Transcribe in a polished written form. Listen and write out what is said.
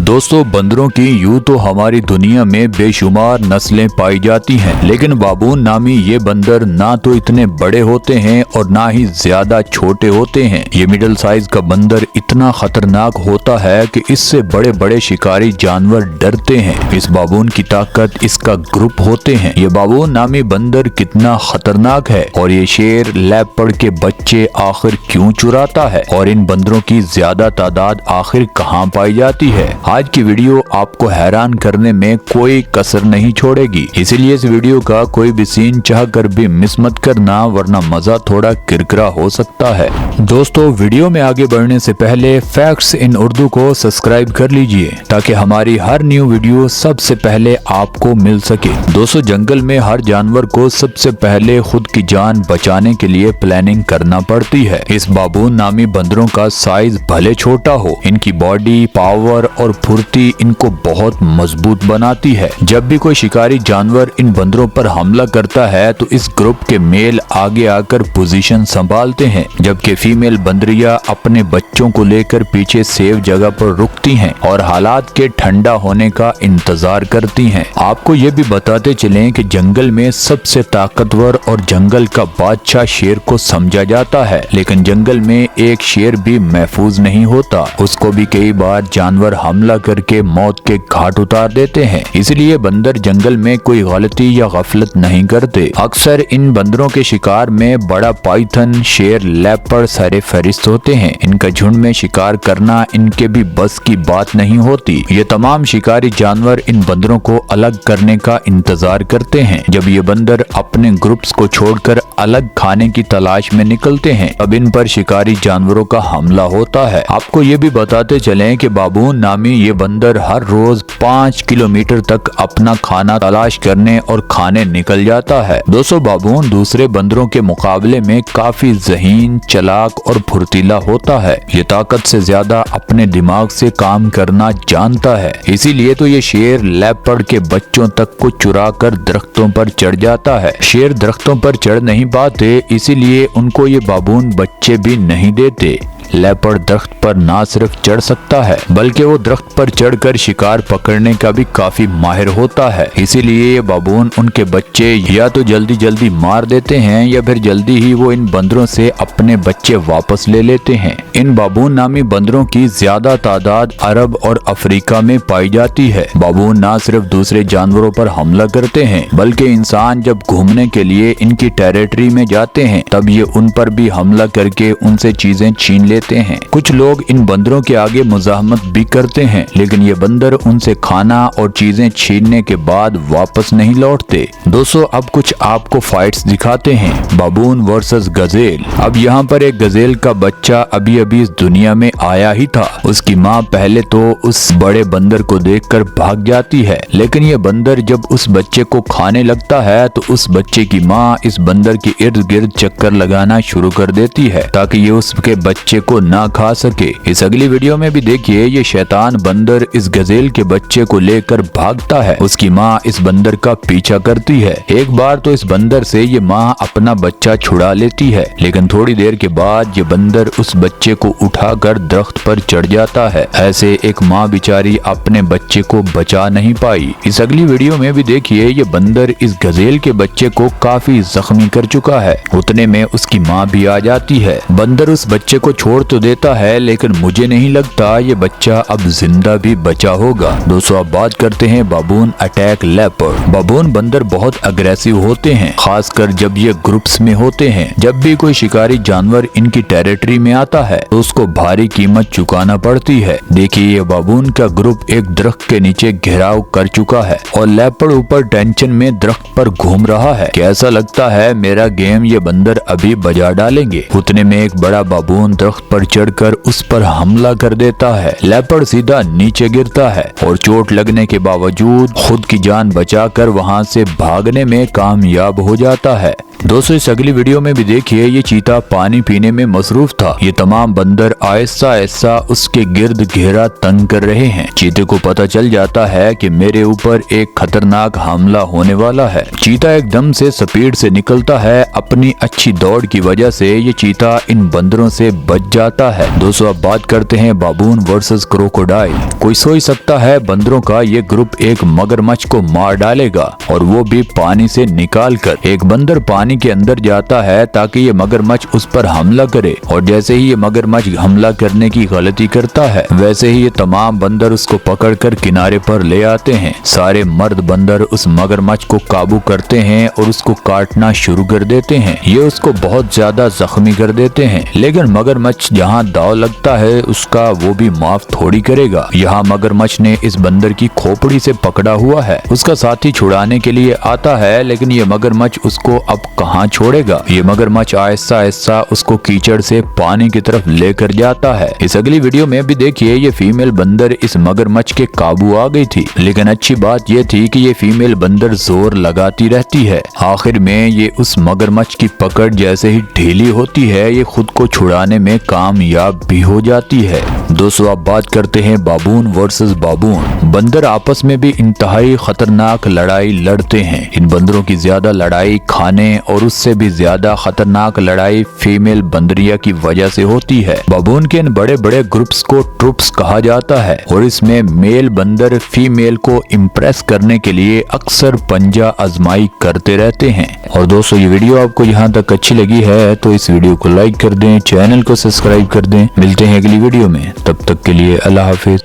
दोस्तों बंदरों की यूं तो हमारी दुनिया में बेशुमार नस्लें पाई जाती हैं, लेकिन बाबून नामी ये बंदर ना तो इतने बड़े होते हैं और ना ही ज्यादा छोटे होते हैं। ये मिडिल साइज का बंदर इतना खतरनाक होता है कि इससे बड़े बड़े शिकारी जानवर डरते हैं। इस बाबून की ताकत इसका ग्रुप होते हैं। ये बाबून नामी बंदर कितना खतरनाक है और ये शेर लेपर्ड के बच्चे आखिर क्यों चुराता है और इन बंदरों की ज्यादा तादाद आखिर कहाँ पाई जाती है। आज की वीडियो आपको हैरान करने में कोई कसर नहीं छोड़ेगी, इसीलिए इस वीडियो का कोई भी सीन चाहकर भी मिस मत करना, वरना मजा थोड़ा किरकिरा हो सकता है। दोस्तों वीडियो में आगे बढ़ने से पहले फैक्ट्स इन उर्दू को सब्सक्राइब कर लीजिए ताकि हमारी हर न्यू वीडियो सबसे पहले आपको मिल सके। दोस्तों जंगल में हर जानवर को सबसे पहले खुद की जान बचाने के लिए प्लानिंग करना पड़ती है। इस बाबून नामी बंदरों का साइज भले छोटा हो, इनकी बॉडी पावर और फुर्ती इनको बहुत मजबूत बनाती है। जब भी कोई शिकारी जानवर इन बंदरों पर हमला करता है तो इस ग्रुप के मेल आगे आकर पोजीशन संभालते हैं, जबकि फीमेल बंदरिया अपने बच्चों को लेकर पीछे सेफ जगह पर रुकती हैं और हालात के ठंडा होने का इंतजार करती हैं। आपको ये भी बताते चलें कि जंगल में सबसे ताकतवर और जंगल का बादशाह शेर को समझा जाता है, लेकिन जंगल में एक शेर भी महफूज नहीं होता। उसको भी कई बार जानवर हमला करके मौत के घाट उतार देते हैं। इसलिए बंदर जंगल में कोई गलती या गफलत नहीं करते। अक्सर इन बंदरों के शिकार में बड़ा पाइथन, शेर, लेपर्ड सारे फहरिस्त होते हैं। इनका झुंड में शिकार करना इनके भी बस की बात नहीं होती। ये तमाम शिकारी जानवर इन बंदरों को अलग करने का इंतजार करते हैं। जब ये बंदर अपने ग्रुप्स को छोड़कर अलग खाने की तलाश में निकलते हैं, अब इन पर शिकारी जानवरों का हमला होता है। आपको ये भी बताते चलें कि बाबून नामी ये बंदर हर रोज 5 किलोमीटर तक अपना खाना तलाश करने और खाने निकल जाता है। दोस्तों बाबून दूसरे बंदरों के मुकाबले में काफी ज़हीन, चालाक और फुर्तीला होता है। ये ताकत से ज्यादा अपने दिमाग से काम करना जानता है। इसीलिए तो ये शेर लेपर्ड के बच्चों तक को चुरा कर दरख्तों पर चढ़ जाता है। शेर दरख्तों पर चढ़ नहीं पाते, इसीलिए उनको ये बाबून बच्चे भी नहीं देते। लेपर्ड दरख्त पर ना सिर्फ चढ़ सकता है बल्कि वो दरख्त पर चढ़कर शिकार पकड़ने का भी काफी माहिर होता है। इसीलिए ये बाबून उनके बच्चे या तो जल्दी जल्दी मार देते हैं या फिर जल्दी ही वो इन बंदरों से अपने बच्चे वापस ले लेते हैं। इन बाबून नामी बंदरों की ज्यादा तादाद अरब और अफ्रीका में पाई जाती है। बाबून ना सिर्फ दूसरे जानवरों पर हमला करते हैं बल्कि इंसान जब घूमने के लिए इनकी टेरिटरी में जाते हैं तब ये उन पर भी हमला करके उनसे चीजें छीन लेते हैं। कुछ लोग इन बंदरों के आगे मुजाहमत भी करते हैं, लेकिन ये बंदर उनसे खाना और चीजें छीनने के बाद वापस नहीं लौटते। दोस्तों अब कुछ आपको फाइट्स दिखाते हैं। बाबून वर्सेस गजेल। अब यहाँ पर एक गजेल का बच्चा अभी अभी इस दुनिया में आया ही था। उसकी माँ पहले तो उस बड़े बंदर को देखकर भाग जाती है, लेकिन ये बंदर जब उस बच्चे को खाने लगता है तो उस बच्चे की माँ इस बंदर के इर्द गिर्द चक्कर लगाना शुरू कर देती है ताकि ये उसके बच्चे को ना खा सके। इस अगली वीडियो में भी देखिए ये शैतान बंदर इस गजेल के बच्चे को लेकर भागता है। उसकी माँ इस बंदर का पीछा करती है। एक बार तो इस बंदर से ये माँ अपना बच्चा छुड़ा लेती है, लेकिन थोड़ी देर के बाद ये बंदर उस बच्चे को उठाकर दरख्त पर चढ़ जाता है। ऐसे एक माँ बेचारी अपने बच्चे को बचा नहीं पाई। इस अगली वीडियो में भी देखिए ये बंदर इस गजेल के बच्चे को काफी जख्मी कर चुका है। उतने में उसकी माँ भी आ जाती है। बंदर उस बच्चे को छोड़ तो देता है, लेकिन मुझे नहीं लगता ये बच्चा अब जिंदा भी बचा होगा। दोस्तों अब बात करते हैं बाबून अटैक लेपर्ड। बाबून बंदर बहुत अग्रेसिव होते हैं, खासकर जब ये ग्रुप्स में होते हैं। जब भी कोई शिकारी जानवर इनकी टेरिटरी में आता है तो उसको भारी कीमत चुकाना पड़ती है। देखिए ये बाबून का ग्रुप एक दरख्त के नीचे घेराव कर चुका है और लेपर्ड ऊपर टेंशन में दरख्त पर घूम रहा है। कैसा लगता है मेरा गेम ये बंदर अभी बजा डालेंगे। उतने में एक बड़ा बाबून दरख्त पर चढ़कर उस पर हमला कर देता है। लेपर्ड सीधा नीचे गिरता है और चोट लगने के बावजूद खुद की जान बचाकर वहां से भागने में कामयाब हो जाता है। दोस्तों इस अगली वीडियो में भी देखिए ये चीता पानी पीने में मसरूफ था। ये तमाम बंदर आहिस्ता आहिस्ता उसके गिर्द घेरा तंग कर रहे हैं। चीते को पता चल जाता है कि मेरे ऊपर एक खतरनाक हमला होने वाला है। चीता एकदम से स्पीड से निकलता है। अपनी अच्छी दौड़ की वजह से ये चीता इन बंदरों से बच जाता है। दोस्तों अब बात करते हैं बाबून वर्सेस क्रोकोडाइल। कोई सोच सकता है बंदरों का ये ग्रुप एक मगरमच्छ को मार डालेगा और वो भी पानी से निकाल कर। एक बंदर पानी के अंदर जाता है ताकि ये मगरमच्छ उस पर हमला करे और जैसे ही ये मगरमच्छ हमला करने की गलती करता है वैसे ही ये तमाम बंदर उसको पकड़कर किनारे पर ले आते हैं। सारे मर्द बंदर उस मगरमच्छ को काबू करते हैं और उसको काटना शुरू कर देते हैं। ये उसको बहुत ज्यादा जख्मी कर देते हैं, लेकिन मगरमच्छ जहाँ दाव लगता है उसका वो भी माफ थोड़ी करेगा। यहाँ मगरमच्छ ने इस बंदर की खोपड़ी से पकड़ा हुआ है। उसका साथी छुड़ाने के लिए आता है, लेकिन ये मगरमच्छ उसको अब कहाँ छोड़ेगा। ये मगरमच्छ आहिस्ता आहिस्ता उसको कीचड़ से पानी की तरफ लेकर जाता है। इस अगली वीडियो में भी देखिए ये फीमेल बंदर इस मगरमच्छ के काबू आ गई थी, लेकिन अच्छी बात ये थी कि ये फीमेल बंदर जोर लगाती रहती है। आखिर में ये उस मगरमच्छ की पकड़ जैसे ही ढीली होती है ये खुद को छुड़ाने में कामयाब भी हो जाती है। दोस्तों अब बात करते हैं बाबून वर्सेस बाबून। बंदर आपस में भी इंतहाई खतरनाक लड़ाई लड़ते हैं। इन बंदरों की ज्यादा लड़ाई खाने और उससे भी ज्यादा खतरनाक लड़ाई फीमेल बंदरिया की वजह से होती है। बाबून के इन बड़े बड़े ग्रुप्स को ट्रुप्स कहा जाता है और इसमें मेल बंदर फीमेल को इम्प्रेस करने के लिए अक्सर पंजा आजमाई करते रहते हैं। और दोस्तों ये वीडियो आपको यहाँ तक अच्छी लगी है तो इस वीडियो को लाइक कर दें, चैनल को सब्सक्राइब कर दें। मिलते हैं अगली वीडियो में, तब तक के लिए अल्लाह हाफिज।